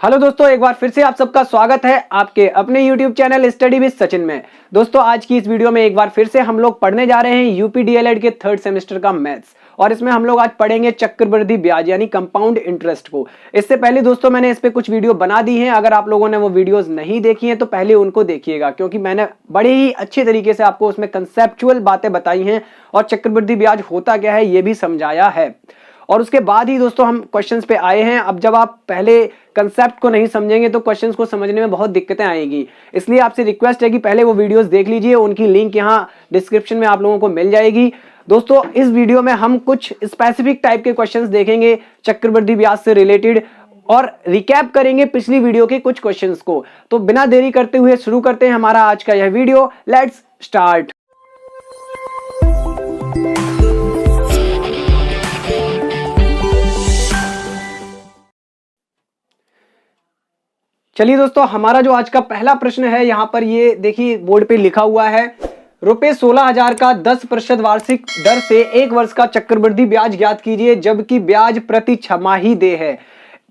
Hello दोस्तों, एक बार फिर से आप सबका स्वागत है आपके अपने YouTube channel study with Sachin में। दोस्तों, आज की इस वीडियो में एक बार फिर से हम लोग पढ़ने जा रहे हैं यूपी डीएलएड के थर्ड सेमेस्टर का मैथ्स, और इसमें हम लोग आज पढ़ेंगे चक्रवृद्धि ब्याज यानी कंपाउंड इंटरेस्ट को। इससे पहले दोस्तों मैंने इस पे कुछ वीडियो बना दी हैं, अगर आप लोगों ने वो वीडियोस नहीं देखी हैं तो पहले उनको देखिएगा, क्योंकि मैंने बड़े ही अच्छे तरीके से आपको उसमें कंसेप्चुअल बातें बताई हैं और चक्रवृद्धि ब्याज होता क्या है ये भी समझाया है। और उसके बाद ही दोस्तों हम क्वेश्चंस पे आए हैं। अब जब आप पहले कंसेप्ट को नहीं समझेंगे तो क्वेश्चंस को समझने में बहुत दिक्कतें आएंगी, इसलिए आपसे रिक्वेस्ट है कि पहले वो वीडियोस देख लीजिए, उनकी लिंक यहाँ डिस्क्रिप्शन में आप लोगों को मिल जाएगी। दोस्तों, इस वीडियो में हम कुछ स्पेसिफिक टाइप के क्वेश्चंस देखेंगे चक्रवृद्धि ब्याज से रिलेटेड, और रिकैप करेंगे पिछली वीडियो के कुछ क्वेश्चंस को। तो बिना देरी करते हुए शुरू करते हैं हमारा आज का यह वीडियो। Let's start. चलिए दोस्तों, हमारा जो आज का पहला प्रश्न है यहाँ पर ये देखिए बोर्ड पे लिखा हुआ है, रुपए 16,000 का 10% वार्षिक दर से 1 वर्ष का चक्रवृद्धि ब्याज ज्ञात कीजिए जबकि ब्याज प्रति छमाही दे है।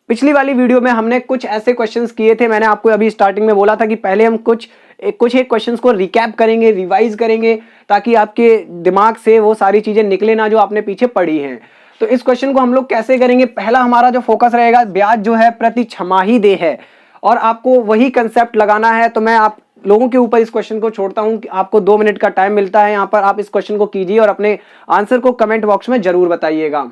पिछली वाली वीडियो में हमने कुछ ऐसे क्वेश्चंस किए थे, मैंने आपको अभी स्टार्टिंग में बोला था कि पहले हम कुछ एक क्वेश्चंस को रिकैप करेंगे, रिवाइज करेंगे, ताकि आपके दिमाग से वो सारी चीजें निकले ना जो आपने पीछे पढ़ी हैं। तो इस क्वेश्चन को हम लोग कैसे करेंगे, पहला हमारा जो फोकस रहेगा ब्याज जो है प्रति छमाही दे है, और आपको वही कंसेप्ट लगाना है। तो मैं आप लोगों के ऊपर इस क्वेश्चन को छोड़ता हूं कि आपको 2 मिनट का टाइम मिलता है, यहां पर आप इस क्वेश्चन को कीजिए और अपने आंसर को कमेंट बॉक्स में जरूर बताइएगा।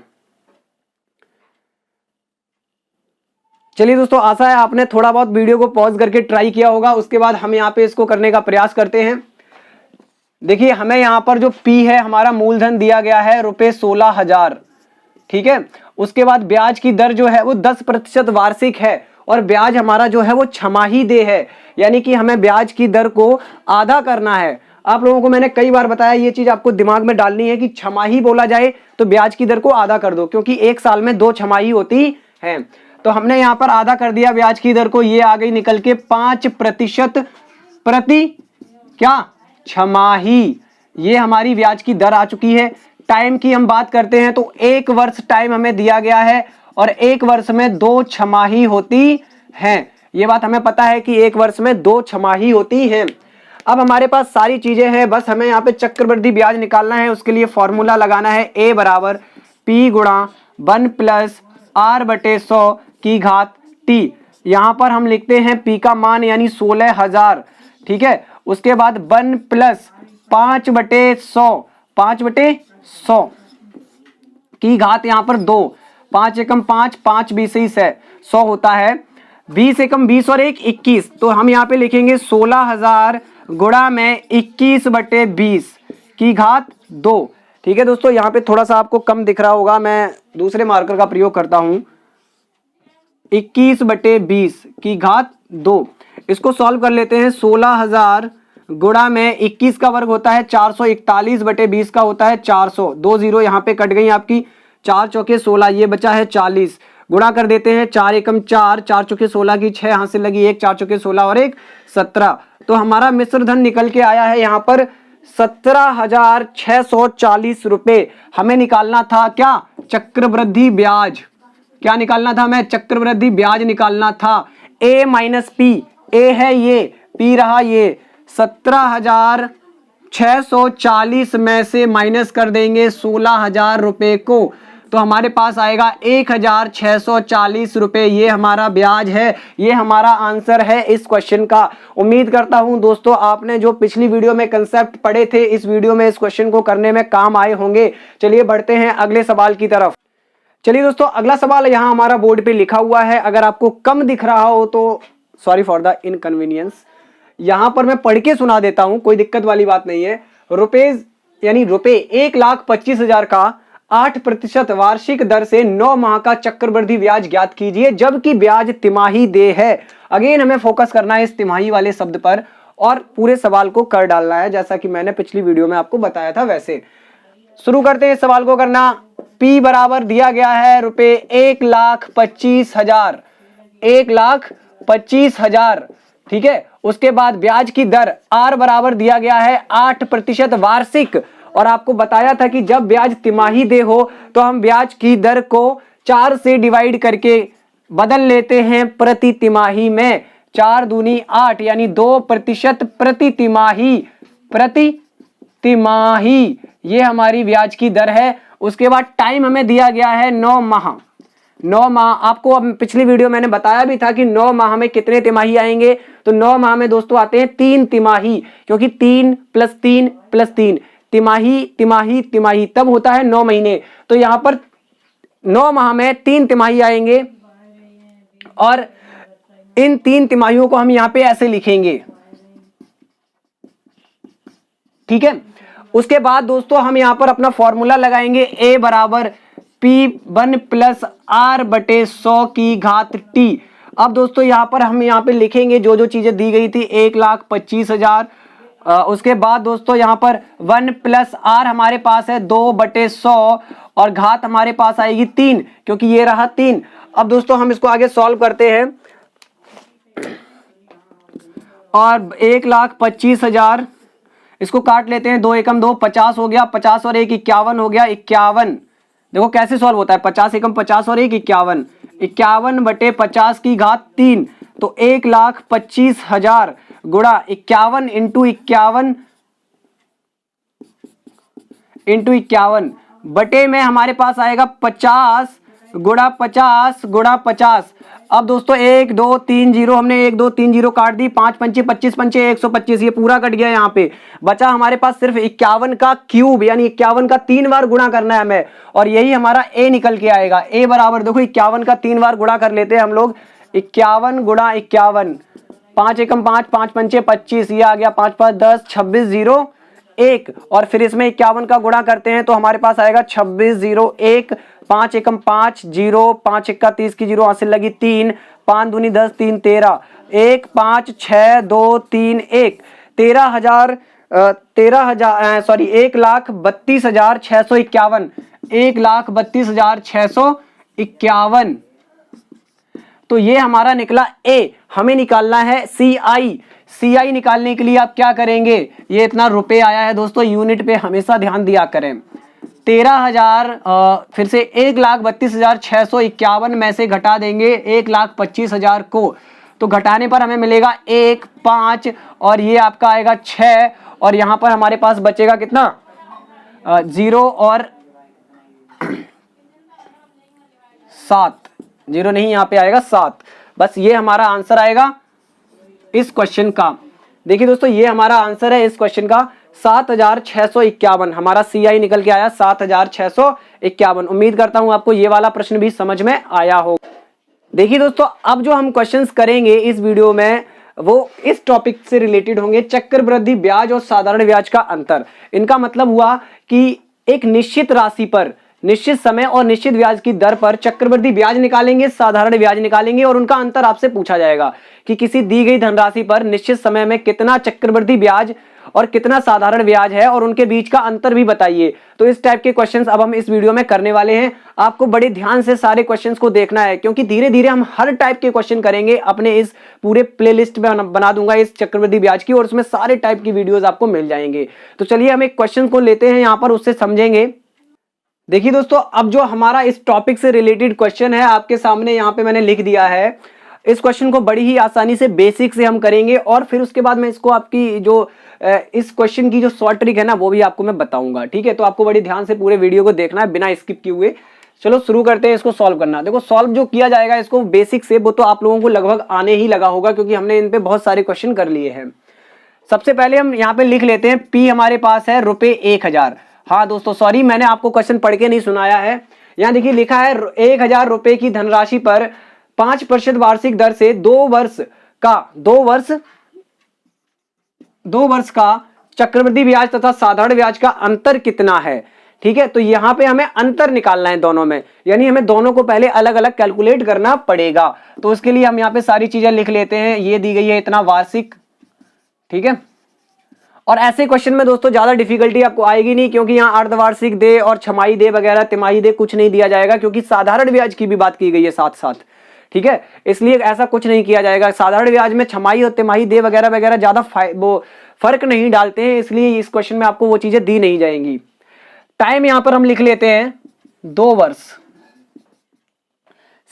चलिए दोस्तों, आशा है आपने थोड़ा बहुत वीडियो को पॉज करके ट्राई किया होगा, उसके बाद हम यहां पे इसको करने का प्रयास करते हैं। देखिए, हमें यहां पर जो P है हमारा मूलधन दिया गया है रुपए 16,000, ठीक है। उसके बाद ब्याज की दर जो है वो 10% वार्षिक है, और ब्याज हमारा जो है वो छमाही दे है, यानी कि हमें ब्याज की दर को आधा करना है। आप लोगों को मैंने कई बार बताया, ये चीज आपको दिमाग में डालनी है कि छमाही बोला जाए तो ब्याज की दर को आधा कर दो, क्योंकि एक साल में 2 छमाही होती है। तो हमने यहां पर आधा कर दिया ब्याज की दर को, ये आ गई निकल के 5% प्रति क्या छमाही, ये हमारी ब्याज की दर आ चुकी है। टाइम की हम बात करते हैं तो 1 वर्ष टाइम हमें दिया गया है, और 1 वर्ष में 2 छमाही होती हैं। ये बात हमें पता है कि 1 वर्ष में 2 छमाही होती हैं। अब हमारे पास सारी चीजें हैं, बस हमें यहाँ पे चक्रवृद्धि ब्याज निकालना है। उसके लिए फॉर्मूला लगाना है A बराबर P गुणा 1 प्लस R/100 की घात T। यहाँ पर हम लिखते हैं P का मान यानी 16,000, ठीक है। उसके बाद 1 प्लस 5/100 की घात यहाँ पर 2, 5 एकम 5, 5 20 है 100 होता है, 20 एकम 20 और 1 21। तो हम यहाँ पे लिखेंगे 16,000 गुणा में 21/20 की घात 2, ठीक है। दोस्तों, यहाँ पे थोड़ा सा आपको कम दिख रहा होगा, मैं दूसरे मार्कर का प्रयोग करता हूं। 21/20 की घात 2, इसको सॉल्व कर लेते हैं। 16,000 गुणा में 21 का वर्ग होता है 441/20 का होता है 400, 2 0 यहाँ पे कट गई आपकी, 4 चौके 16, ये बचा है 40। गुणा कर देते हैं, 4 एकम 4, 4 चौके 16 की 6 हाथ से लगी 1, 4 चौके 16 और 1 17। तो हमारा मिश्र धन निकल के आया है यहाँ पर 17,640 रुपए। हमें निकालना था क्या, चक्रवृद्धि ब्याज। क्या निकालना था, हमें चक्रवृद्धि ब्याज निकालना था। A माइनस P, A है ये, P रहा ये, 17,640 में से माइनस कर देंगे 16,000 रुपए को, तो हमारे पास आएगा 1,640 रुपए। ये हमारा ब्याज है, ये हमारा आंसर है इस क्वेश्चन का। उम्मीद करता हूं दोस्तों आपने जो पिछली वीडियो में कंसेप्ट पढ़े थे, इस वीडियो में इस क्वेश्चन को करने में काम आए होंगे। चलिए बढ़ते हैं अगले सवाल की तरफ। चलिए दोस्तों, अगला सवाल यहाँ हमारा बोर्ड पे लिखा हुआ है, अगर आपको कम दिख रहा हो तो सॉरी फॉर द इनकन्वीनियंस, यहां पर मैं पढ़ के सुना देता हूं, कोई दिक्कत वाली बात नहीं है। रुपए 1,25,000 का 8% वार्षिक दर से 9 माह का चक्रवृद्धि ब्याज ज्ञात कीजिए जबकि ब्याज तिमाही दे है। अगेन हमें फोकस करना है इस तिमाही वाले शब्द पर, और पूरे सवाल को कर डालना है जैसा कि मैंने पिछली वीडियो में आपको बताया था वैसे। शुरू करते हैं इस सवाल को करना। P बराबर दिया गया है रुपए 1,25,000, 1,25,000, ठीक है। उसके बाद ब्याज की दर R बराबर दिया गया है 8% वार्षिक, और आपको बताया था कि जब ब्याज तिमाही दे हो तो हम ब्याज की दर को 4 से डिवाइड करके बदल लेते हैं प्रति तिमाही में। 4 दूनी 8 यानी 2% प्रति तिमाही। प्रति तिमाही ये हमारी ब्याज की दर है। उसके बाद टाइम हमें दिया गया है 9 माह। 9 माह आपको अब पिछली वीडियो मैंने बताया भी था कि 9 माह में कितने तिमाही आएंगे। तो 9 माह में दोस्तों आते हैं 3 तिमाही, क्योंकि 3 + 3 + 3 तिमाही तिमाही तिमाही तब होता है 9 महीने। तो यहां पर 9 माह में 3 तिमाही आएंगे और इन 3 तिमाहियों को हम यहां पे ऐसे लिखेंगे, ठीक है। उसके बाद दोस्तों हम यहां पर अपना फॉर्मूला लगाएंगे, a बराबर P1 + R/100 की घात t। अब दोस्तों यहां पर हम यहां पे लिखेंगे जो जो चीजें दी गई थी, 1,25,000। उसके बाद दोस्तों यहां पर 1 + R हमारे पास है 2/100 और घात हमारे पास आएगी 3, क्योंकि ये रहा 3। अब दोस्तों हम इसको आगे सॉल्व करते हैं और 1,25,000 इसको काट लेते हैं, 2 एकम 2 50 हो गया, 50 और 1 51 हो गया, 51। देखो कैसे सॉल्व होता है, 50 एकम 50 और 1 51, 51/50 की घात 3। तो 1,25,000 गुणा 51 × 51 बटे में हमारे पास आएगा 50 गुणा 50 गुणा 50। अब दोस्तों 1 2 3 0 हमने 1 2 3 0 काट दी, 5 पंचे 25 पंचे 125, ये पूरा कट गया। यहाँ पे बचा हमारे पास सिर्फ 51 का क्यूब, यानी 51 का 3 बार गुणा करना है हमें, और यही हमारा a निकल के आएगा। a बराबर देखो 51 का 3 बार गुणा कर लेते हैं हम लोग, 51 गुणा 51, 5 एकम 5 5 पंचे 25, ये आ गया 5 5 10 26 0 1, और फिर इसमें 51 का गुणा करते हैं तो हमारे पास आएगा 26 0 1, 5 एकम 5 0, 5 एक्का 30 की 0 हासिल लगी 3, 5 दूनी 10 3 13, 1 5 6 2 3 1, 13,000 सॉरी 1,32,651, 1,32,651। तो ये हमारा निकला A। हमें निकालना है CI। CI निकालने के लिए आप क्या करेंगे, ये इतना रुपए आया है दोस्तों, यूनिट पे हमेशा ध्यान दिया करें। 13,000 फिर से 1,32,651 में से घटा देंगे 1,25,000 को, तो घटाने पर हमें मिलेगा 1 5 और ये आपका आएगा 6, और यहां पर हमारे पास बचेगा कितना 0 और 7, 0 नहीं, यहाँ पे आएगा 7। बस ये हमारा आंसर आएगा इस क्वेश्चन का। देखिए दोस्तों ये हमारा आंसर है इस क्वेश्चन का, 7,651 हमारा CI निकल के आया 7,651। उम्मीद करता हूं आपको ये वाला प्रश्न भी समझ में आया हो। देखिए दोस्तों अब जो हम क्वेश्चंस करेंगे इस वीडियो में वो इस टॉपिक से रिलेटेड होंगे, चक्रवृद्धि ब्याज और साधारण ब्याज का अंतर। इनका मतलब हुआ कि एक निश्चित राशि पर निश्चित समय और निश्चित ब्याज की दर पर चक्रवृद्धि ब्याज निकालेंगे, साधारण ब्याज निकालेंगे, और उनका अंतर आपसे पूछा जाएगा कि किसी दी गई धनराशि पर निश्चित समय में कितना चक्रवृद्धि ब्याज और कितना साधारण ब्याज है, और उनके बीच का अंतर भी बताइए। तो इस टाइप के क्वेश्चंस अब हम इस वीडियो में करने वाले हैं। आपको बड़े ध्यान से सारे क्वेश्चंस को देखना है, क्योंकि धीरे धीरे हम हर टाइप के क्वेश्चन करेंगे। अपने इस पूरे प्लेलिस्ट में बना दूंगा इस चक्रवृद्धि ब्याज की, और उसमें सारे टाइप की वीडियोस आपको मिल जाएंगे। तो चलिए हम एक क्वेश्चन को लेते हैं यहाँ पर, उससे समझेंगे। देखिए दोस्तों अब जो हमारा इस टॉपिक से रिलेटेड क्वेश्चन है आपके सामने यहाँ पे मैंने लिख दिया है। इस क्वेश्चन को बड़ी ही आसानी से बेसिक से हम करेंगे, और फिर उसके बाद मैं इसको आपकी जो इस क्वेश्चन की जो शॉर्ट ट्रिक है ना वो भी आपको मैं बताऊंगा, ठीक है। तो आपको बड़ी ध्यान से पूरे वीडियो को देखना है बिना स्किप किए हुए। चलो शुरू करते हैं इसको सॉल्व करना। देखो सॉल्व जो किया जाएगा इसको बेसिक से, वो तो आप लोगों को लगभग आने ही लगा होगा, क्योंकि हमने इन पे बहुत सारे क्वेश्चन कर लिए हैं। सबसे पहले हम यहाँ पे लिख लेते हैं, P हमारे पास है ₹1,000। हाँ दोस्तों सॉरी मैंने आपको क्वेश्चन पढ़ के नहीं सुनाया है। यहाँ देखिए लिखा है 1,000 रुपए की धनराशि पर 5% वार्षिक दर से 2 वर्ष का चक्रवृद्धि ब्याज तथा साधारण ब्याज का अंतर कितना है, ठीक है। तो यहाँ पे हमें अंतर निकालना है दोनों में, यानी हमें दोनों को पहले अलग अलग कैलकुलेट करना पड़ेगा। तो उसके लिए हम यहाँ पे सारी चीजें लिख लेते हैं। ये दी गई है इतना वार्षिक, ठीक है। और ऐसे क्वेश्चन में दोस्तों ज्यादा डिफिकल्टी आपको आएगी नहीं, क्योंकि यहाँ अर्धवार्षिक दे और छमाही दे वगैरह तिमाही दे कुछ नहीं दिया जाएगा, क्योंकि साधारण ब्याज की भी बात की गई है साथ साथ, ठीक है। इसलिए ऐसा कुछ नहीं किया जाएगा। साधारण ब्याज में छमाही और तिमाही दे वगैरह वगैरह ज्यादा वो फर्क नहीं डालते हैं, इसलिए इस क्वेश्चन में आपको वो चीजें दी नहीं जाएंगी। टाइम यहां पर हम लिख लेते हैं 2 वर्ष।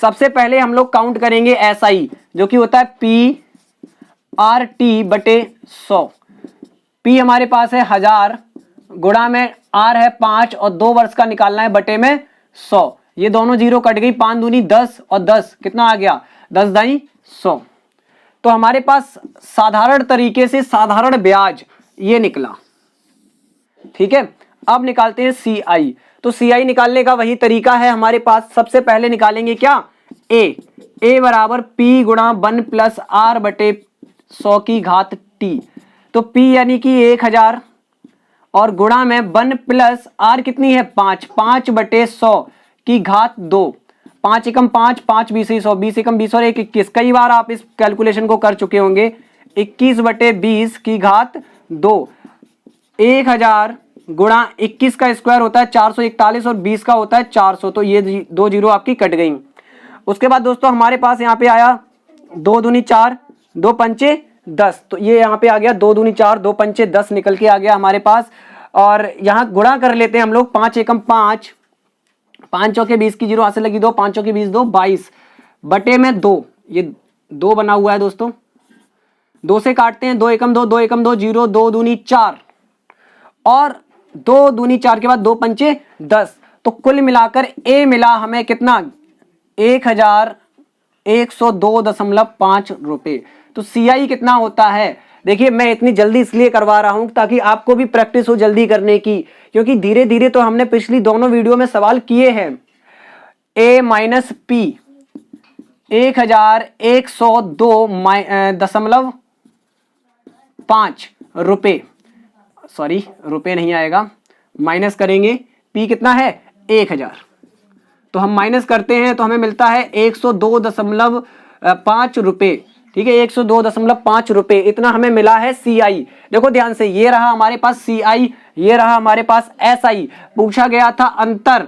सबसे पहले हम लोग काउंट करेंगे SI जो कि होता है PRT/100। P हमारे पास है 1000, गुणा में R है 5 और 2 वर्ष का निकालना है बटे में 100। ये दोनों जीरो कट गई, 5 दूनी 10 और 10 कितना आ गया 10 दाई 100। तो हमारे पास साधारण तरीके से साधारण ब्याज ये निकला। ठीक है, अब निकालते हैं CI। तो CI निकालने का वही तरीका है हमारे पास। सबसे पहले निकालेंगे क्या A बराबर P गुणा 1 प्लस R बटे 100 की घात T। तो P यानी कि 1000 और गुणा में 1 प्लस R कितनी है 5 बटे 100 की घात 2। 5 एकम 5, 5 20 100, 20 एकम 20 और 1 21। कई बार आप इस कैलकुलेशन को कर चुके होंगे। 21 बटे 20 की घात 2। 1000 गुणा 21 का स्क्वायर होता है 441 और 20 का होता है 400। तो ये 2 जीरो आपकी कट गई। उसके बाद दोस्तों हमारे पास यहाँ पे आया 2 दूनी 4, 2 पंचे 10। तो ये यहाँ पे आ गया 2 दूनी 4, 2 पंचे 10 निकल के आ गया हमारे पास। और यहाँ गुणा कर लेते हैं हम लोग। 5 एकम 5, 5 चौके 20 की जीरो हाथ से लगी 2, 5 चौके 20 2 22 बटे में 2। ये 2 बना हुआ है दोस्तों, 2 से काटते हैं। 2 एकम 2, 2 एकम 2 जीरो, 2 दूनी 4 और 2 दूनी 4 के बाद 2 पंचे 10। तो कुल मिलाकर A मिला हमें कितना 1102.5 रुपए। तो CI कितना होता है। देखिए मैं इतनी जल्दी इसलिए करवा रहा हूं ताकि आपको भी प्रैक्टिस हो जल्दी करने की, क्योंकि धीरे धीरे तो हमने पिछली दोनों वीडियो में सवाल किए हैं। A माइनस P 1102.5 रुपए, सॉरी रुपए नहीं आएगा, माइनस करेंगे। P कितना है 1000, तो हम माइनस करते हैं तो हमें मिलता है 102.5 रुपए। ठीक है, 102.5 रुपए इतना हमें मिला है CI। देखो ध्यान से, ये रहा हमारे पास CI, ये रहा हमारे पास SI। पूछा गया था अंतर।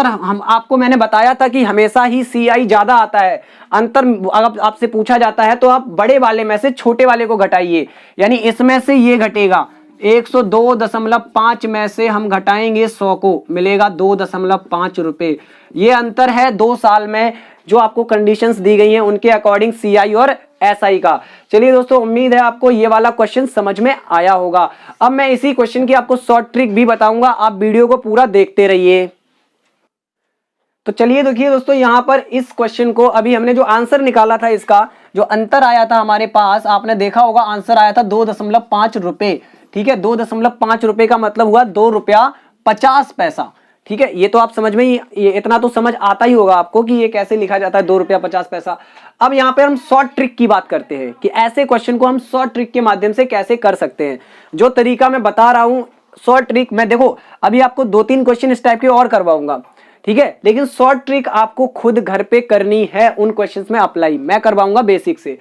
हम आपको मैंने बताया था कि हमेशा ही CI ज्यादा आता है। अंतर अगर आपसे पूछा जाता है तो आप बड़े वाले में से छोटे वाले को घटाइए, यानी इसमें से ये घटेगा 102.5 में से हम घटाएंगे 100 को, मिलेगा 2.5 रुपए। ये अंतर है 2 साल में जो आपको कंडीशंस दी गई हैं उनके अकॉर्डिंग CI और SI का। चलिए दोस्तों, उम्मीद है आपको ये वाला क्वेश्चन समझ में आया होगा। अब मैं इसी क्वेश्चन की आपको शॉर्ट ट्रिक भी बताऊंगा, आप वीडियो को पूरा देखते रहिए। तो चलिए देखिए दोस्तों, यहां पर इस क्वेश्चन को अभी हमने जो आंसर निकाला था, इसका जो अंतर आया था हमारे पास, आपने देखा होगा आंसर आया था 2.5 रुपए। ठीक है, 2.5 रुपए का मतलब हुआ 2 रुपया 50 पैसा। ठीक है, ये तो आप समझ में ही, ये इतना तो समझ आता ही होगा आपको कि ये कैसे लिखा जाता है 2 रुपया 50 पैसा। अब यहाँ पे हम शॉर्ट ट्रिक की बात करते हैं कि ऐसे क्वेश्चन को हम शॉर्ट ट्रिक के माध्यम से कैसे कर सकते हैं। जो तरीका मैं बता रहा हूं शॉर्ट ट्रिक, मैं देखो अभी आपको 2-3 क्वेश्चन इस टाइप के और करवाऊंगा। ठीक है, लेकिन शॉर्ट ट्रिक आपको खुद घर पे करनी है, उन क्वेश्चंस में अप्लाई मैं करवाऊंगा बेसिक से।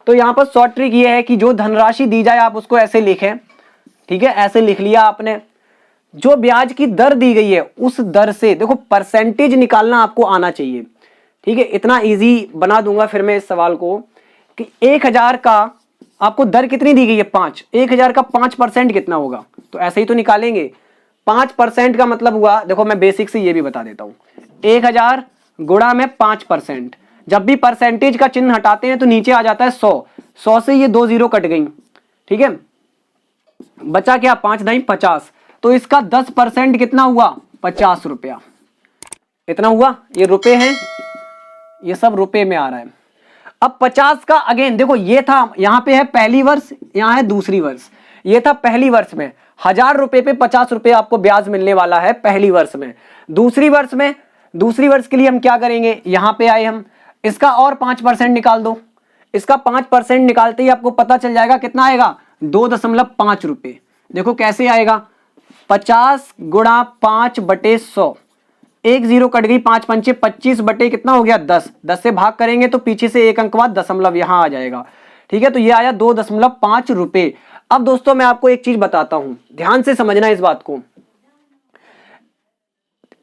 तो यहाँ पर शॉर्ट ट्रिक ये है कि जो धनराशि दी जाए आप उसको ऐसे लिखें। ठीक है, ऐसे लिख लिया आपने। जो ब्याज की दर दी गई है उस दर से देखो परसेंटेज निकालना आपको आना चाहिए। ठीक है, इतना इजी बना दूंगा फिर मैं इस सवाल को कि 1000 का आपको दर कितनी दी गई है 5, 1000 का 5% कितना होगा, तो ऐसे ही तो निकालेंगे। 5% का मतलब हुआ, देखो मैं बेसिक से ये भी बता देता हूं, 1000 गुणा में 5%। जब भी परसेंटेज का चिन्ह हटाते हैं तो नीचे आ जाता है 100 से ये 2 जीरो कट गई। ठीक है, बचा क्या 5 दाई 50। तो इसका 10% कितना हुआ 50 रुपया, इतना हुआ। ये रुपए हैं, ये सब रुपए में आ रहा है। अब 50 का अगेन देखो, ये था यहां पे है पहली वर्ष, यहां है दूसरी वर्ष। ये था पहली वर्ष में 1000 रुपए पे 50 रुपए आपको ब्याज मिलने वाला है पहली वर्ष में। दूसरी वर्ष में, दूसरी वर्ष के लिए हम क्या करेंगे, यहां पे आए हम, इसका और 5% निकाल दो। इसका 5% निकालते ही आपको पता चल जाएगा कितना आएगा 2.5 रुपए। देखो कैसे आएगा, 50 गुणा 5 बटे 100, 1 जीरो कट गई, 5 पंचे 25 बटे कितना हो गया 10। 10 से भाग करेंगे तो पीछे से 1 अंक बाद दशमलव यहां आ जाएगा। ठीक है, तो ये आया 2.5 रुपए। अब दोस्तों मैं आपको एक चीज बताता हूं, ध्यान से समझना इस बात को,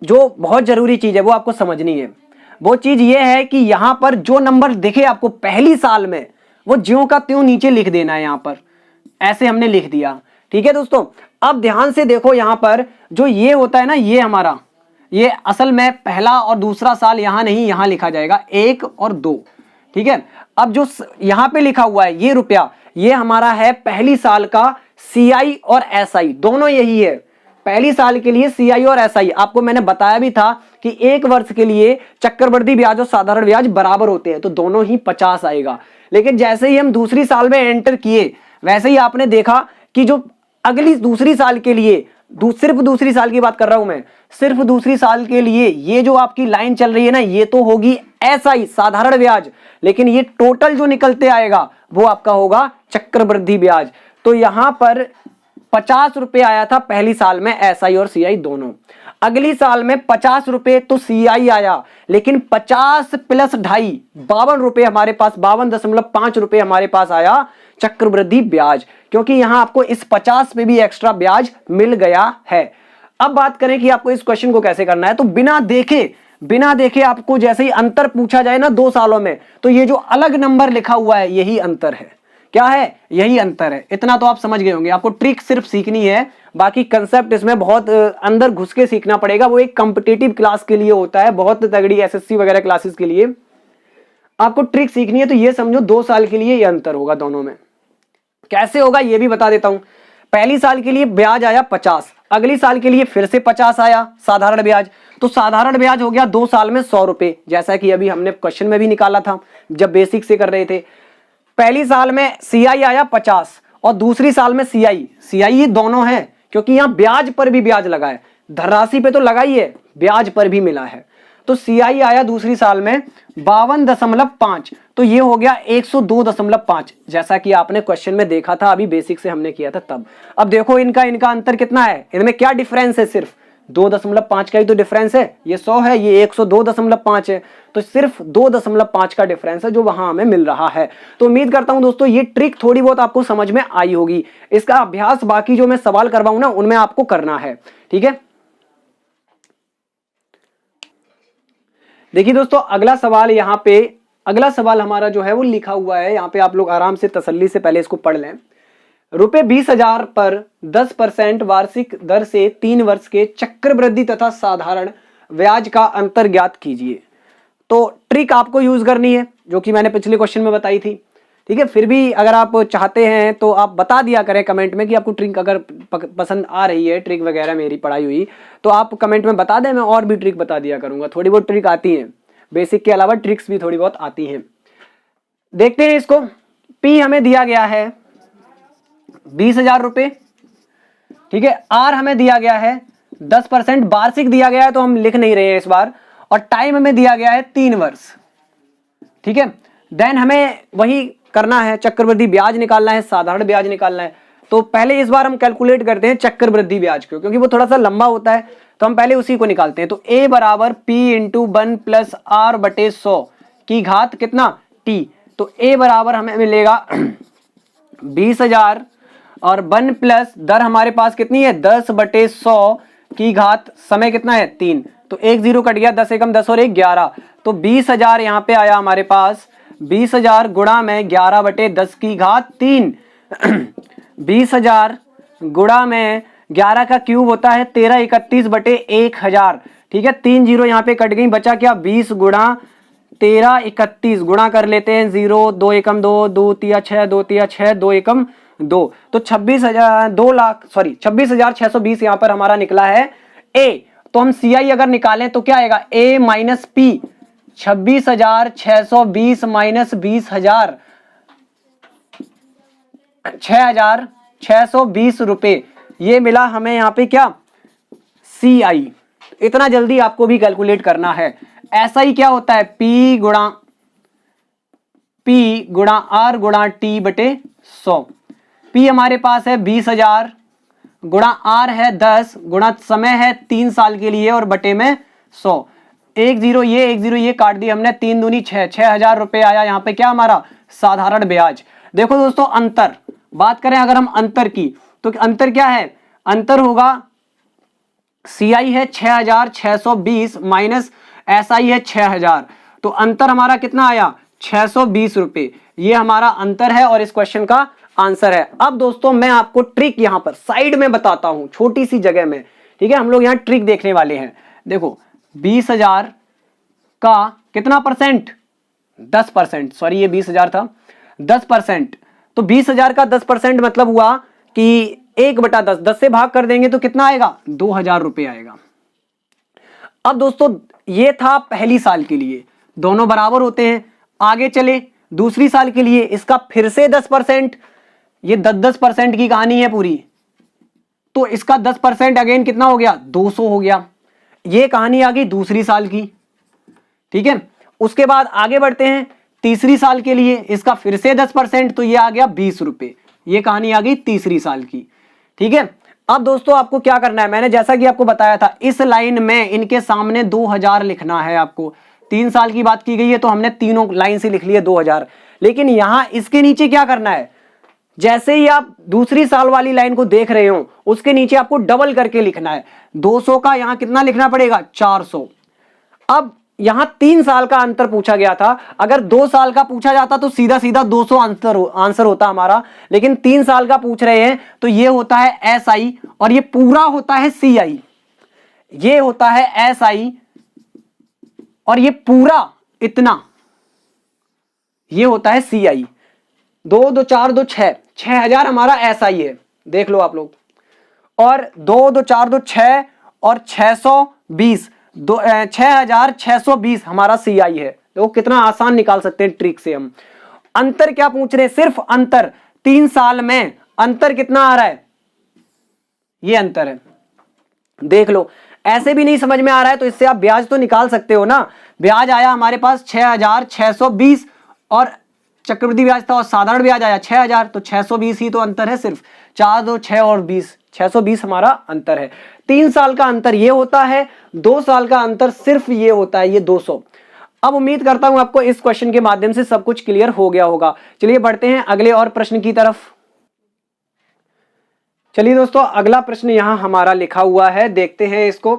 जो बहुत जरूरी चीज है वो आपको समझनी है। वो चीज ये है कि यहां पर जो नंबर दिखे आपको पहली साल में, वो ज्यों का त्यों नीचे लिख देना है। यहां पर ऐसे हमने लिख दिया। ठीक है दोस्तों, अब ध्यान से देखो, यहां पर जो ये होता है ना, ये हमारा ये असल में पहला और दूसरा साल यहां नहीं, यहां लिखा जाएगा 1 और 2, ठीक है। अब जो यहां पे लिखा हुआ है ये रुपया, ये हमारा है पहली साल का सीआई और एसआई, दोनों यही है। पहली साल के लिए सीआई और एसआई, आपको मैंने बताया भी था कि एक वर्ष के लिए चक्रवृद्धि ब्याज और साधारण ब्याज बराबर होते हैं, तो दोनों ही 50 आएगा। लेकिन जैसे ही हम दूसरी साल में एंटर किए, वैसे ही आपने देखा कि जो अगली दूसरी साल के लिए, सिर्फ दूसरी साल की बात कर रहा हूं मैं, सिर्फ दूसरी साल के लिए ये जो आपकी लाइन चल रही है ना, ये तो होगी एसआई साधारण ब्याज, लेकिन ये टोटल जो निकलते आएगा वो आपका होगा चक्रवृद्धि ब्याज। तो यहां पर 50 रुपए आया था पहली साल में एसआई और सीआई दोनों। अगली साल में 50 रुपए तो सीआई आया, लेकिन 50 प्लस 2.5 52 रुपए हमारे पास, 52.5 रुपए हमारे पास आया चक्रवृद्धि ब्याज, क्योंकि यहां आपको इस 50 पे भी एक्स्ट्रा ब्याज मिल गया है। अब बात करें कि आपको इस क्वेश्चन को कैसे करना है, तो बिना देखे आपको जैसे ही अंतर पूछा जाए ना 2 सालों में, तो ये जो अलग नंबर लिखा हुआ है यही अंतर है। क्या है? यही अंतर है। इतना तो आप समझ गए होंगे। आपको ट्रिक सिर्फ सीखनी है, बाकी कंसेप्ट इसमें बहुत अंदर घुस के सीखना पड़ेगा। वो एक कॉम्पिटिटिव क्लास के लिए होता है, बहुत तगड़ी एसएससी वगैरह क्लासेस के लिए आपको ट्रिक सीखनी है। तो ये समझो 2 साल के लिए ये अंतर होगा दोनों में। कैसे होगा ये भी बता देता हूं। पहली साल के लिए ब्याज आया 50, अगली साल के लिए फिर से 50 आया साधारण ब्याज, तो साधारण ब्याज हो गया 2 साल में 100 रुपए, जैसा कि अभी हमने क्वेश्चन में भी निकाला था जब बेसिक से कर रहे थे। पहली साल में सीआई आया 50 और दूसरी साल में सीआई ये दोनों है, क्योंकि यहां ब्याज पर भी ब्याज लगा है, धनराशि पे तो लगा ही है, ब्याज पर भी मिला है। तो सीआई आया दूसरी साल में 52.5, तो ये हो गया 102.5, जैसा कि आपने क्वेश्चन में देखा था, अभी बेसिक से हमने किया था तब। अब देखो इनका अंतर कितना है, इनमें क्या डिफरेंस है, सिर्फ 2.5 का ही तो डिफरेंस है। ये 100 है, ये 102.5 है, तो सिर्फ 2.5 का डिफरेंस है जो वहां हमें मिल रहा है। तो उम्मीद करता हूं दोस्तों ये ट्रिक थोड़ी बहुत आपको समझ में आई होगी। इसका अभ्यास बाकी जो मैं सवाल करवाऊं ना उनमें आपको करना है, ठीक है। देखिए दोस्तों अगला सवाल हमारा जो है वो लिखा हुआ है, यहाँ पे आप लोग आराम से तसल्ली से पहले इसको पढ़ लें। रुपए 20,000 पर 10% वार्षिक दर से 3 वर्ष के चक्रवृद्धि तथा साधारण ब्याज का अंतर ज्ञात कीजिए। तो ट्रिक आपको यूज करनी है जो कि मैंने पिछले क्वेश्चन में बताई थी, ठीक है। फिर भी अगर आप चाहते हैं तो आप बता दिया करें कमेंट में कि आपको ट्रिक अगर पसंद आ रही है, ट्रिक वगैरह मेरी पढ़ाई हुई, तो आप कमेंट में बता दें, मैं और भी ट्रिक बता दिया करूंगा। थोड़ी बहुत ट्रिक आती है, बेसिक के अलावा ट्रिक्स भी थोड़ी बहुत आती हैं। देखते हैं इसको। पी हमें दिया गया है 20,000 रुपए, ठीक है। आर हमें दिया गया है 10%, वार्षिक दिया गया है तो हम लिख नहीं रहे हैं इस बार, और टाइम हमें दिया गया है 3 वर्ष, ठीक है। देन हमें वही करना है, चक्रवृद्धि ब्याज निकालना है, साधारण ब्याज निकालना है। तो पहले इस बार हम कैलकुलेट करते हैं चक्रवृद्धि ब्याज को, क्योंकि वो थोड़ा सा लंबा होता है, तो हम पहले उसी को निकालते हैं। तो A बराबर P इंटू 1 प्लस R बटे 100 की घात कितना T। तो A बराबर हमें मिलेगा 20,000 और 1 प्लस दर हमारे पास कितनी है 10 बटे 100 की घात समय कितना है 3, तो 1 0 कट गया, 10 एकम 10 और 1 11, तो 20,000 यहाँ पे आया हमारे पास। 20,000 गुणा में 11 बटे 10 की घात 3 20,000 गुणा में 11 का क्यूब होता है 1331 बटे 1000, ठीक है। 3 0 यहाँ पे कट गई, बचा क्या 20 गुणा 1331, गुणा कर लेते हैं 0 2 एकम 2 2 तिया 6 2 तिया 6 2 एकम 2, तो 26,620 यहाँ पर हमारा निकला है ए। तो हम सीआई अगर निकालें तो क्या आएगा ए माइनस पी, 26,620 माइनस 20,000, 6,620 रुपए, ये मिला हमें यहाँ पे क्या सीआई। इतना जल्दी आपको भी कैलकुलेट करना है। ऐसा ही क्या होता है P गुणा R गुणा T बटे 100। P हमारे पास है 20,000 गुणा R है 10 गुणा समय है 3 साल के लिए और बटे में 100। 1 0 ये काट दिए हमने, 3 दूनी 6, 6,000 रुपए आया यहाँ पे क्या हमारा साधारण ब्याज। देखो दोस्तों अंतर, बात करें अगर हम अंतर की, तो अंतर क्या है, अंतर होगा सीआई है 6,620 माइनस एसआई है 6,000, तो अंतर हमारा कितना आया 620 रुपए। ये हमारा अंतर है और इस क्वेश्चन का आंसर है। अब दोस्तों मैं आपको ट्रिक यहां पर साइड में बताता हूं, छोटी सी जगह में, ठीक है। हम लोग यहां ट्रिक देखने वाले हैं। देखो 20,000 का कितना परसेंट, 10%, सॉरी ये 20,000 था, 10%, तो 20,000 का 10% मतलब हुआ कि 1/10, 10 से भाग कर देंगे तो कितना आएगा, 2,000 रुपए आएगा। अब दोस्तों ये था पहली साल के लिए, दोनों बराबर होते हैं। आगे चले दूसरी साल के लिए, इसका फिर से 10%, ये 10% की कहानी है पूरी, तो इसका 10% अगेन कितना हो गया, 200 हो गया। ये कहानी आ गई दूसरी साल की, ठीक है। उसके बाद आगे बढ़ते हैं तीसरी साल के लिए, इसका फिर से 10%, तो ये आ गया 20 रुपए। ये कहानी आ गई तीसरी साल की, ठीक है। अब दोस्तों आपको क्या करना है, मैंने जैसा कि आपको बताया था, इस लाइन में इनके सामने 2000 लिखना है आपको। 3 साल की बात की गई है तो हमने तीनों लाइन से लिख लिए 2000, लेकिन यहां इसके नीचे क्या करना है, जैसे ही आप दूसरी साल वाली लाइन को देख रहे हो उसके नीचे आपको डबल करके लिखना है। 200 का यहां कितना लिखना पड़ेगा, 400। अब यहां 3 साल का अंतर पूछा गया था, अगर 2 साल का पूछा जाता तो सीधा सीधा 200 आंसर होता हमारा, लेकिन 3 साल का पूछ रहे हैं तो ये होता है SI और ये पूरा होता है CI। ये होता है SI और ये पूरा इतना ये होता है CI। 2 2 4 2 6, 6,000 हमारा SI है, देख लो आप लोग, और 2 2 4 2 6 और 620, 6,620 हमारा CI है। देखो कितना आसान निकाल सकते हैं ट्रिक से हम। अंतर क्या पूछ रहे हैं, सिर्फ अंतर, 3 साल में अंतर कितना आ रहा है, ये अंतर है, देख लो। ऐसे भी नहीं समझ में आ रहा है तो इससे आप ब्याज तो निकाल सकते हो ना। ब्याज आया हमारे पास 6,620 और चक्रवृद्धि ब्याज था और साधारण ब्याज आया 6,000, तो 620 ही तो अंतर है सिर्फ। 4 2 6 और 20, 620 हमारा अंतर है। 3 साल का अंतर ये होता है, 2 साल का अंतर सिर्फ ये होता है, ये 200। अब उम्मीद करता हूं आपको इस क्वेश्चन के माध्यम से सब कुछ क्लियर हो गया होगा। चलिए बढ़ते हैं अगले और प्रश्न की तरफ। चलिए दोस्तों अगला प्रश्न यहां हमारा लिखा हुआ है, देखते हैं इसको।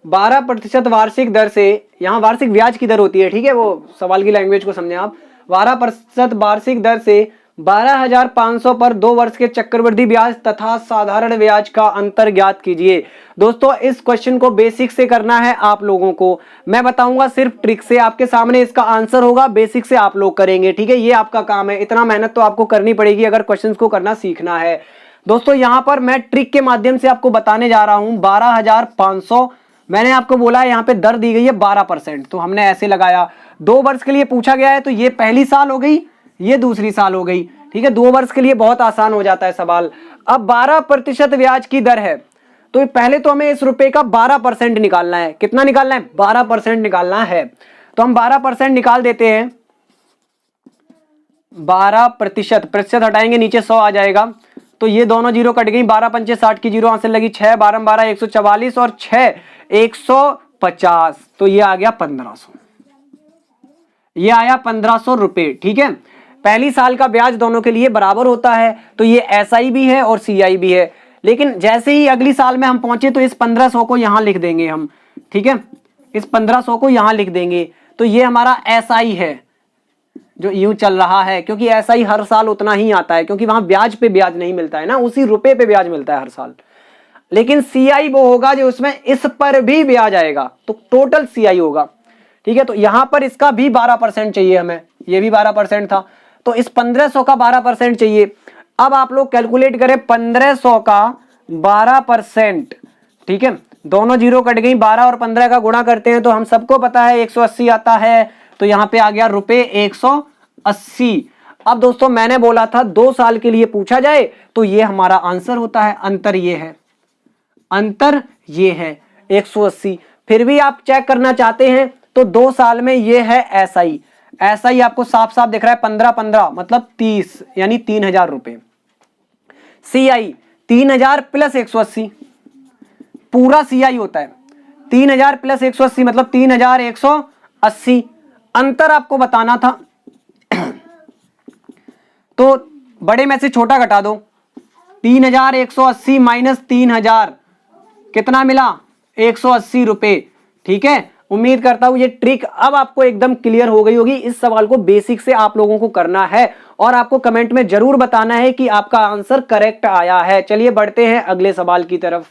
12% वार्षिक दर से, यहां वार्षिक ब्याज की दर होती है, ठीक है, वो सवाल की लैंग्वेज को समझें आप। 12% वार्षिक दर से 12,500 पर 2 वर्ष के चक्रवृद्धि ब्याज तथा साधारण ब्याज का अंतर ज्ञात कीजिए। दोस्तों इस क्वेश्चन को बेसिक से करना है आप लोगों को, मैं बताऊंगा सिर्फ ट्रिक से, आपके सामने इसका आंसर होगा, बेसिक से आप लोग करेंगे, ठीक है। ये आपका काम है, इतना मेहनत तो आपको करनी पड़ेगी अगर क्वेश्चन को करना सीखना है। दोस्तों यहां पर मैं ट्रिक के माध्यम से आपको बताने जा रहा हूं। 12,500 मैंने आपको बोला है, यहां पे दर दी गई है 12%, तो हमने ऐसे लगाया। 2 वर्ष के लिए पूछा गया है तो ये पहली साल हो गई, ये दूसरी साल हो गई, ठीक है। 2 वर्ष के लिए बहुत आसान हो जाता है सवाल। अब 12% ब्याज की दर है तो पहले तो हमें इस रुपए का 12% निकालना है। कितना निकालना है, 12% निकालना है। तो हम 12% निकाल देते हैं। 12% प्रतिशत हटाएंगे, नीचे 100 आ जाएगा, तो ये दोनों जीरो कट गई। 12 पंचे 60 की जीरो आंसर लगी, 6 12 12 144 और 6 150, तो ये आ गया 1500, ये आया 1500 रुपए, ठीक है। पहली साल का ब्याज दोनों के लिए बराबर होता है, तो ये SI भी है और CI भी है। लेकिन जैसे ही अगली साल में हम पहुंचे तो इस 1500 को यहां लिख देंगे हम, ठीक है, इस 1500 को यहां लिख देंगे, तो ये हमारा SI है जो यूं चल रहा है, क्योंकि SI हर साल उतना ही आता है, क्योंकि वहां ब्याज पे ब्याज नहीं मिलता है ना, उसी रुपए पे ब्याज मिलता है हर साल। लेकिन CI वो होगा जो उसमें इस पर भी ब्याज आएगा, तो टोटल CI होगा, ठीक है। तो यहां पर इसका भी 12% चाहिए हमें, ये भी 12% था, तो इस 1500 का 12% चाहिए। अब आप लोग कैलकुलेट करें 1500 का 12%, ठीक है, दोनों जीरो कट गई, 12 और 15 का गुणा करते हैं तो हम सबको पता है 180 आता है, तो यहां पे आ गया रुपए 180। अब दोस्तों मैंने बोला था 2 साल के लिए पूछा जाए तो ये हमारा आंसर होता है। अंतर ये है, अंतर ये है 180। फिर भी आप चेक करना चाहते हैं तो 2 साल में ये है SI, SI आपको साफ साफ दिख रहा है, 15 15 मतलब 30, यानी 3,000 रुपए। CI 3,000 प्लस 180, पूरा CI होता है 3,000 प्लस 180 मतलब 3,180। अंतर आपको बताना था तो बड़े में से छोटा घटा दो, 3,180 माइनस 3,000 कितना मिला, 180 रुपए, ठीक है। उम्मीद करता हूं ये ट्रिक अब आपको एकदम क्लियर हो गई होगी। इस सवाल को बेसिक से आप लोगों को करना है और आपको कमेंट में जरूर बताना है कि आपका आंसर करेक्ट आया है। चलिए बढ़ते हैं अगले सवाल की तरफ।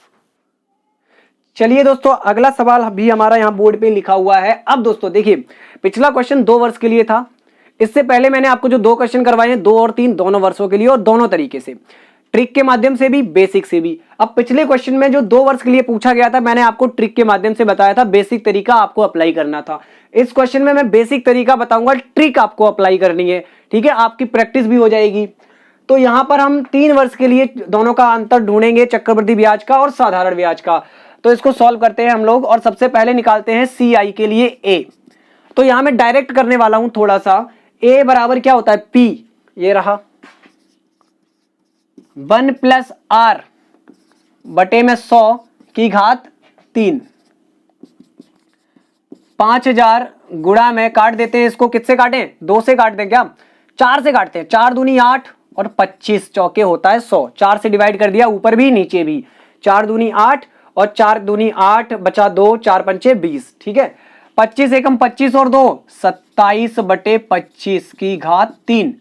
चलिए दोस्तों, अगला सवाल भी हमारा यहाँ बोर्ड पे लिखा हुआ है। अब दोस्तों देखिए, पिछला क्वेश्चन 2 वर्ष के लिए था। इससे पहले मैंने आपको जो 2 क्वेश्चन करवाए हैं, 2 और 3 दोनों वर्षों के लिए, और दोनों तरीके से, ट्रिक के माध्यम से भी, बेसिक से भी। अब पिछले क्वेश्चन में जो 2 वर्ष के लिए पूछा गया था, मैंने आपको ट्रिक के माध्यम से बताया था, बेसिक तरीका आपको अप्लाई करना था। इस क्वेश्चन में मैं बेसिक तरीका बताऊंगा, ट्रिक आपको अप्लाई करनी है, ठीक है, आपकी प्रैक्टिस भी हो जाएगी। तो यहां पर हम 3 वर्ष के लिए दोनों का अंतर ढूंढेंगे, चक्रवृद्धि ब्याज का और साधारण ब्याज का। तो इसको सॉल्व करते हैं हम लोग, और सबसे पहले निकालते हैं CI के लिए A। तो यहां मैं डायरेक्ट करने वाला हूं थोड़ा सा। A बराबर क्या होता है, P, ये रहा 1 + R बटे में 100 की घात 3। 5000 गुणा में, काट देते हैं इसको, किससे काटें, 2 से काट दें क्या, 4 से काटते हैं। 4 दूनी 8 और 25 चौके होता है 100। 4 से डिवाइड कर दिया, ऊपर भी नीचे भी। 4 दूनी 8 और 4 दूनी 8 बचा 2, 4 पंचे 20, ठीक है। 25 एकम 25 और 2 27 बटे 25 की घात 3।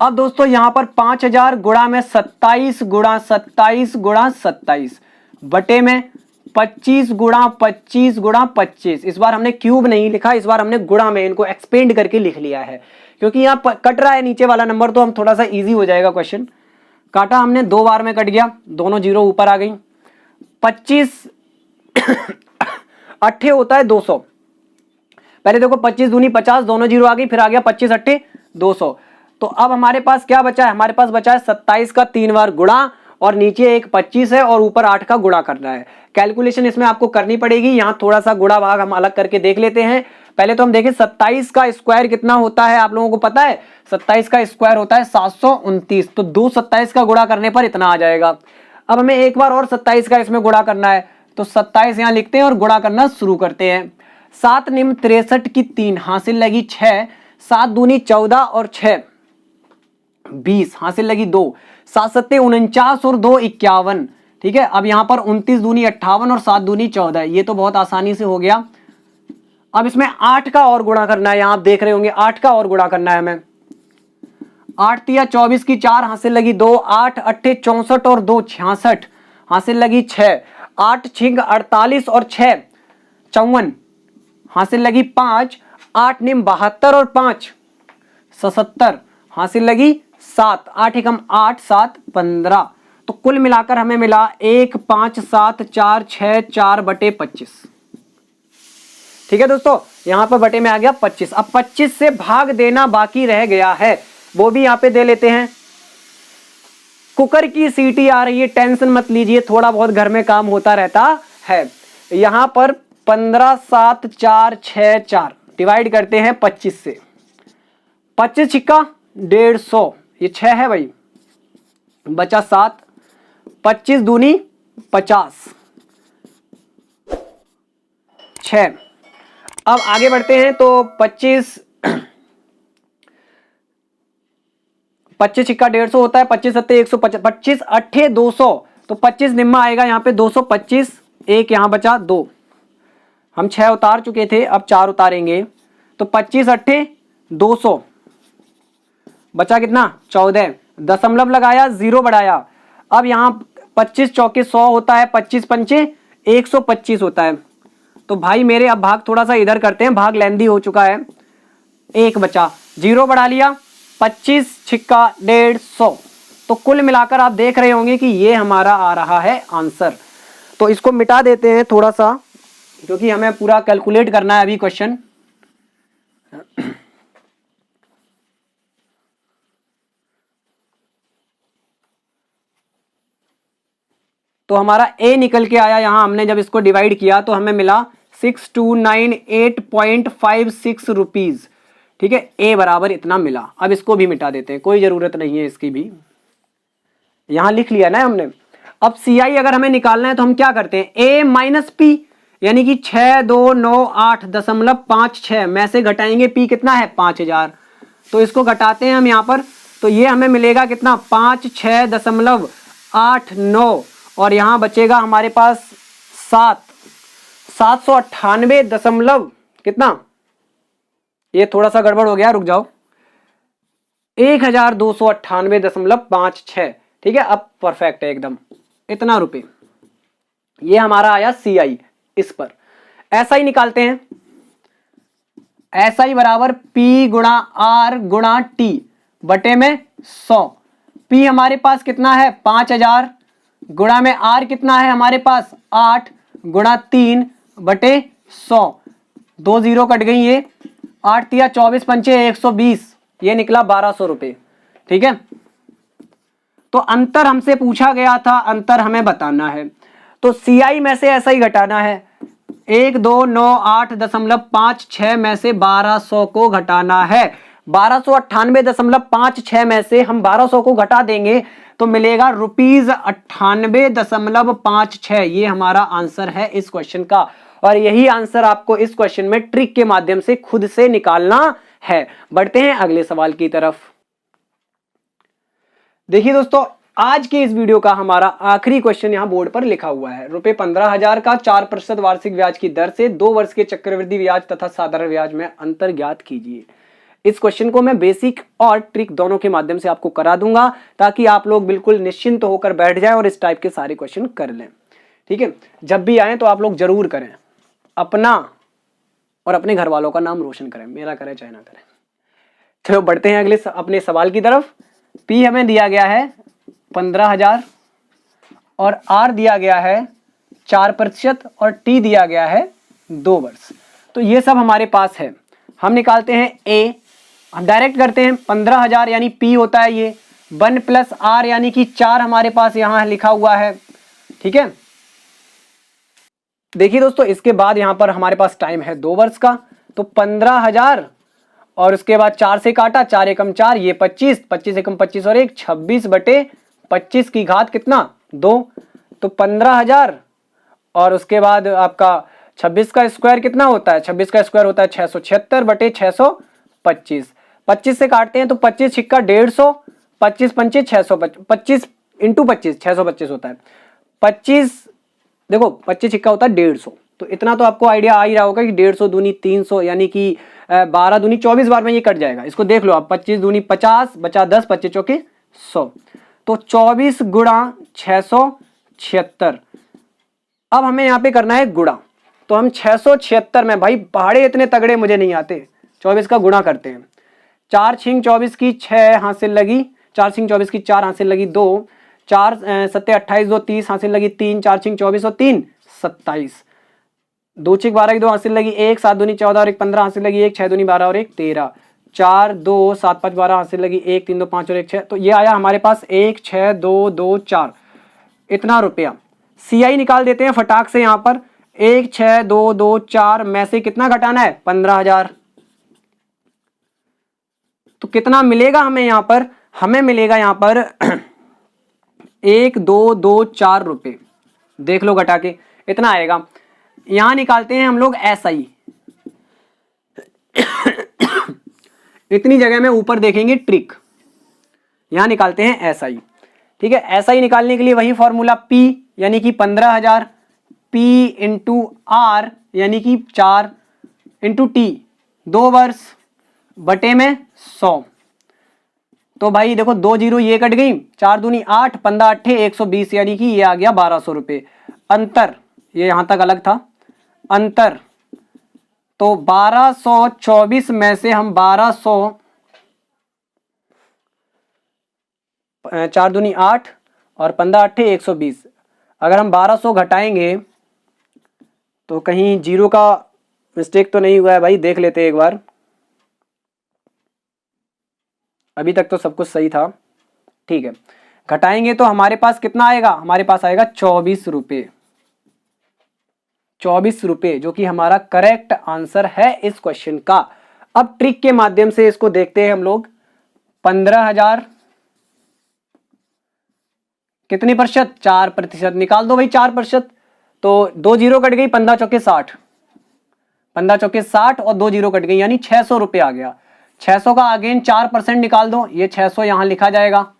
अब दोस्तों यहां पर 5000 गुणा में 27 गुणा 27 गुणा 27 बटे में 25 गुणा 25 गुणा 25। इस बार हमने क्यूब नहीं लिखा, इस बार हमने गुणा में इनको एक्सपेंड करके लिख लिया है, क्योंकि यहां कट रहा है नीचे वाला नंबर, तो हम थोड़ा सा इजी हो जाएगा क्वेश्चन। काटा हमने, 2 बार में कट गया, दोनों जीरो ऊपर आ गई। 25 अट्ठे होता है 200। पहले देखो 25 दूनी 50, दोनों जीरो आ गई, फिर आ गया 25 अट्ठे 200। तो अब हमारे पास क्या बचा है, हमारे पास बचा है 27 का 3 बार गुणा, और नीचे एक 25 है और ऊपर 8 का गुणा करना है। कैलकुलेशन इसमें आपको करनी पड़ेगी। यहां थोड़ा सा गुणा भाग हम अलग करके देख लेते हैं। पहले तो हम देखें 27 का स्क्वायर कितना होता है, आप लोगों को पता है 27 का स्क्वायर होता है 729। तो 2 27 का गुणा करने पर इतना आ जाएगा। अब हमें एक बार और 27 का इसमें गुणा करना है, तो 27 यहां लिखते हैं और गुणा करना शुरू करते हैं। 7 निम्न 63 की 3 हासिल लगी 6, 7 दूनी 14 और 6 20 हासिल लगी 2, 7 सत्ते 49 और 2 51, ठीक है। अब यहां पर 29 दूनी 58 और 7 दूनी 14, ये तो बहुत आसानी से हो गया। अब इसमें 8 का और गुणा करना है, यहां आप देख रहे होंगे 8 का और गुणा करना है हमें। 8 तिया 24 की 4 हासिल लगी 2, 8 अट्ठे 64 और 2 66 हासिल लगी 6, 8 छिंग 48 और 6 54 हासिल लगी 5, 8 निम 72 और 5 77 हासिल लगी 7, 8 एकम 8 7 15। तो कुल मिलाकर हमें मिला 1 5 7 4 6 4 बटे 25, ठीक है दोस्तों। यहां पर बटे में आ गया 25। अब 25 से भाग देना बाकी रह गया है, वो भी यहां पे दे लेते हैं। कुकर की सीटी आ रही है, टेंशन मत लीजिए, थोड़ा बहुत घर में काम होता रहता है। यहां पर 15 7 4 6 4 डिवाइड करते हैं 25 से। 25 छिक्का 150, ये 6 है भाई, बचा 7, 25 दूनी 50 6। अब आगे बढ़ते हैं, तो 25 छिक्का 150 होता है, 25 सत्ते 150, 25 अट्ठे 200, तो 25 निम्मा आएगा यहाँ पे 225, एक यहाँ बचा 2, हम 6 उतार चुके थे, अब 4 उतारेंगे, तो 25 अट्ठे 200 बचा कितना 14, दशमलव लगाया, 0 बढ़ाया। अब यहाँ 25 चौके 100 होता है, 25 पंचे 125 होता है। तो भाई मेरे अब भाग थोड़ा सा इधर करते हैं, भाग लेंदी हो चुका है, 1 बचा, 0 बढ़ा लिया, 25 छिक्का 150। तो कुल मिलाकर आप देख रहे होंगे कि ये हमारा आ रहा है आंसर। तो इसको मिटा देते हैं थोड़ा सा, क्योंकि हमें पूरा कैलकुलेट करना है अभी क्वेश्चन। तो हमारा ए निकल के आया, यहां हमने जब इसको डिवाइड किया तो हमें मिला 6298.56 रुपीज, ठीक है। ए बराबर इतना मिला। अब इसको भी मिटा देते हैं, कोई जरूरत नहीं है इसकी भी, यहां लिख लिया ना हमने। अब CI अगर हमें निकालना है तो हम क्या करते हैं, A माइनस P, यानी कि 6298.56 में से घटाएंगे P कितना है 5000, तो इसको घटाते हैं हम यहां पर, तो ये हमें मिलेगा कितना 56.89, और यहां बचेगा हमारे पास 798 दशमलव कितना, ये थोड़ा सा गड़बड़ हो गया, रुक जाओ, 1298.56, ठीक है। अब परफेक्ट है एकदम, इतना रुपए। ये हमारा आया CI। इस पर SI निकालते हैं। SI बराबर P गुणा R गुणा T बटे में 100। P हमारे पास कितना है 5000 गुणा में R कितना है हमारे पास 8 गुणा 3 बटे 100। 2 0 कट गई, ये 8 तिया 24 पंचे 120, ये निकला 1200 रुपए। ठीक है, तो अंतर हमसे पूछा गया था, अंतर हमें बताना है। तो CI में से SI घटाना है। 1298.56 में से 1200 को घटाना है। 1298.56 में से हम 1200 को घटा देंगे तो मिलेगा ₹98.56। ये हमारा आंसर है इस क्वेश्चन का, और यही आंसर आपको इस क्वेश्चन में ट्रिक के माध्यम से खुद से निकालना है। बढ़ते हैं अगले सवाल की तरफ। देखिए दोस्तों, आज के इस वीडियो का हमारा आखिरी क्वेश्चन यहां बोर्ड पर लिखा हुआ है। ₹15,000 का 4% वार्षिक ब्याज की दर से 2 वर्ष के चक्रवृद्धि ब्याज तथा साधारण ब्याज में अंतर ज्ञात कीजिए। इस क्वेश्चन को मैं बेसिक और ट्रिक दोनों के माध्यम से आपको करा दूंगा, ताकि आप लोग बिल्कुल निश्चिंत होकर बैठ जाएं और इस टाइप के सारे क्वेश्चन कर लें। ठीक है, जब भी आए तो आप लोग जरूर करें, अपना और अपने घर वालों का नाम रोशन करें, मेरा करें चाहे ना करें। चलो बढ़ते हैं अगले अपने सवाल की तरफ। P हमें दिया गया है 15,000 और R दिया गया है 4% और T दिया गया है 2 वर्ष। तो ये सब हमारे पास है। हम निकालते हैं A, हम डायरेक्ट करते हैं। 15,000 यानी P होता है ये 1 प्लस R यानी कि 4 हमारे पास यहां लिखा हुआ है। ठीक है, देखिए दोस्तों, इसके बाद यहां पर हमारे पास टाइम है 2 वर्ष का। तो 15,000 और उसके बाद 4 से काटा, 4 एकम 4, ये 25, 25 एकम 25 और 1 26 बटे 25 की घात कितना 2। तो 15,000 और उसके बाद आपका 26 का स्क्वायर कितना होता है, 26 का स्क्वायर होता है 676 बटे 625। 25 से काटते हैं तो 25 छिक्का 150, 25 पंचे 625, 25 इंटू 25 625 होता है। 25 देखो 25 छिक्का होता है 150। तो इतना तो आपको आइडिया आ ही रहा होगा कि 150 दूनी 300 यानी कि 12 दूनी 24 बार में ये कट जाएगा। इसको देख लो आप, 25 दूनी 50 बचा 10, 25 चौके 100। तो 24 गुणा 676। अब हमें यहाँ पे करना है गुणा, तो हम 676 में, भाई पहाड़े इतने तगड़े मुझे नहीं आते, 24 का गुणा करते हैं। 4 छिंग 24 की 6 हासिल लगी, 4 छिंग 24 की 4 हासिल लगी 2, 4 सत्ते 28 2 30 हासिल लगी 3, 4 छिंग 24 और 3 27, 2 छिंग 12 की 2 हासिल लगी 1, 7 दूनी 14 और 1 15 हासिल लगी 1, 6 दूनी 12 और 1 13, 4 2 7 5 12 हासिल लगी 1 3 2 5 और 1 6। तो ये आया हमारे पास 1 6 2 2 4 इतना रुपया। CI निकाल देते हैं फटाक से। यहाँ पर 1 6 2 2 4 में से कितना घटाना है 15,000। तो कितना मिलेगा हमें यहाँ पर, हमें मिलेगा यहाँ पर 1 2 2 4 रुपए। देख लो घटा के इतना आएगा। यहां निकालते हैं हम लोग SI। इतनी जगह में ऊपर देखेंगे ट्रिक, यहां निकालते हैं SI। ठीक है, SI निकालने के लिए वही फॉर्मूला P यानी कि 15,000 P इंटू R यानी कि 4 इंटू T 2 वर्ष बटे में 100। तो भाई देखो 2 0 ये कट गई, 4 दूनी 8 15 8 120 यानी कि ये आ गया 1200 रुपए। अंतर ये यहां तक अलग था, अंतर तो 1224 में से हम 1200, 4 दूनी 8 और 15 8 120, अगर हम 1200 घटाएंगे तो कहीं जीरो का मिस्टेक तो नहीं हुआ है भाई, देख लेते हैं एक बार। अभी तक तो सब कुछ सही था। ठीक है, घटाएंगे तो हमारे पास कितना आएगा, हमारे पास आएगा 24 रुपए। 24 रुपए जो कि हमारा करेक्ट आंसर है इस क्वेश्चन का। अब ट्रिक के माध्यम से इसको देखते हैं हम लोग। 15,000 कितने प्रतिशत, 4% निकाल दो भाई 4%। तो 2 जीरो कट गई, 15 चौके 60, 15 चौके 60 और 2 जीरो कट गई यानी 600 रुपए आ गया। 600 का अगेन 4% निकाल दो, ये 600 यहां लिखा जाएगा।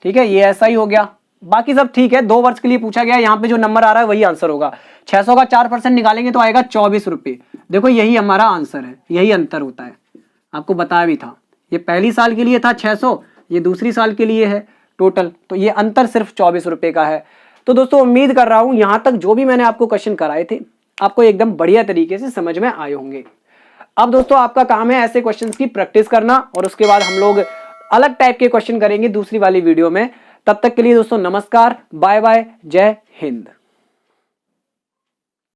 ठीक है, ये ऐसा ही हो गया। बाकी सब ठीक है, 2 वर्ष के लिए पूछा गया, यहाँ पे जो नंबर आ रहा है वही आंसर होगा। 600 का 4% निकालेंगे तो आएगा 24 रुपए। देखो यही हमारा आंसर है, यही अंतर होता है, आपको बताया भी था। ये पहली साल के लिए था 600, ये दूसरी साल के लिए है टोटल, तो ये अंतर सिर्फ 24 रुपए का है। तो दोस्तों उम्मीद कर रहा हूं यहां तक जो भी मैंने आपको क्वेश्चन कराए थे आपको एकदम बढ़िया तरीके से समझ में आए होंगे। अब दोस्तों आपका काम है ऐसे क्वेश्चंस की प्रैक्टिस करना और उसके बाद हम लोग अलग टाइप के क्वेश्चन करेंगे दूसरी वाली वीडियो में। तब तक के लिए दोस्तों नमस्कार, बाय बाय, जय हिंद।